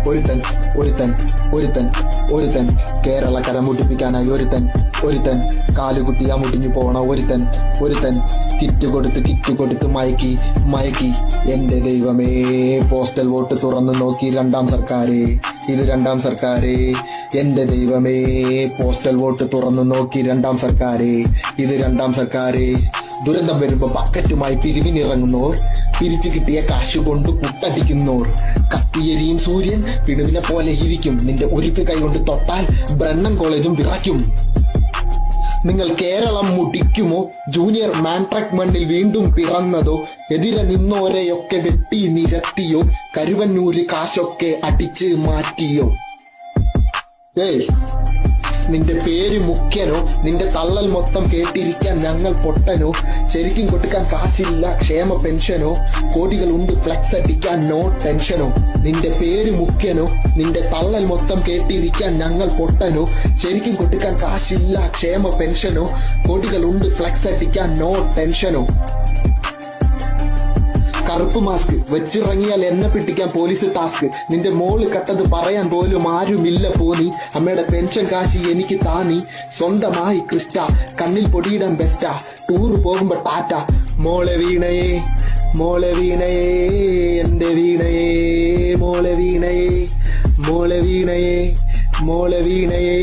ഒരുത്തൻ ഒരുത്തൻ ഒരുത്തൻ ഒരുത്തൻ കേരളക്കര മുട്ടിപ്പിക്കാനായി ഒരുത്തൻ കാലുകുട്ടിയാ മുടിഞ്ഞു പോണ ഒരുത്തൻ കിറ്റ് കൊടുത്ത് മയക്കി എന്റെ ദൈവമേ, പോസ്റ്റൽ വോട്ട് തുറന്നു നോക്കി ഇത് രണ്ടാം സർക്കാരേ. എന്റെ ദൈവമേ, പോസ്റ്റൽ വോട്ട് തുറന്നു നോക്കി ഇത് രണ്ടാം സർക്കാരേ. ദുരന്തം വരുമ്പോ ബക്കറ്റുമായി പിരിവിനിറങ്ങുന്നോർ, പിരിച്ചു കിട്ടിയ കാശുകൊണ്ട് പുട്ടടിക്കുന്നോർ, കത്തിയെരിയും സൂര്യൻ പിണുവിനെ പോലെ ഇരിക്കും. നിന്റെ ഒരു കൈ കൊണ്ട് തൊട്ടാൽ ബ്രണ്ണൻ കോളേജും വിറയ്ക്കും. നിങ്ങൾ കേരളം മുടിക്കുമോ? ജൂനിയർ മാൻട്രക് മണ്ണിൽ വീണ്ടും പിറന്നതോ? എതിരെ നിന്നോരെയൊക്കെ വെട്ടി നിരത്തിയോ? കരുവന്നൂര് കാശൊക്കെ അടിച്ച് മാറ്റിയോ? നിന്റെ പേര് മുഖ്യനോ? നിന്റെ തള്ളൽ മൊത്തം കേട്ടിരിക്കാൻ ഞങ്ങൾ പൊട്ടനോ? ശരിക്കും കൊടുക്കാൻ കാശില്ല ക്ഷേമ പെൻഷനോ? കോടികളുണ്ട് ഫ്ലെക്സ് അടിക്കാൻ നോ ടെൻഷനോ? നിന്റെ പേര് മുഖ്യനോ? നിന്റെ തള്ളൽ മൊത്തം കേട്ടിരിക്കാൻ ഞങ്ങൾ പൊട്ടനോ? ശരിക്കും കൊടുക്കാൻ കാശില്ല ക്ഷേമ പെൻഷനോ? കോടികളുണ്ട് ഫ്ലെക്സ് അടിക്കാൻ നോ ടെൻഷനോ? കറുപ്പ് മാസ്ക് വെച്ചിറങ്ങിയാൽ എന്നെ പിടിക്കാൻ പോലീസ് ടാസ്ക്. നിന്റെ മോള് കട്ടത് പറയാൻ പോലും ആരുമില്ല പോനി. അമ്മയുടെ പെൻഷൻ കാശി എനിക്ക് താനി. സ്വന്തമായി ക്രിസ്റ്റ, കണ്ണിൽ പൊടിയിടാൻ ബെസ്റ്റാ. ടൂറ് പോകുമ്പോ ടാറ്റ. മോളെ വീണയേ എന്റെ വീണയേ, മോളെ വീണയേ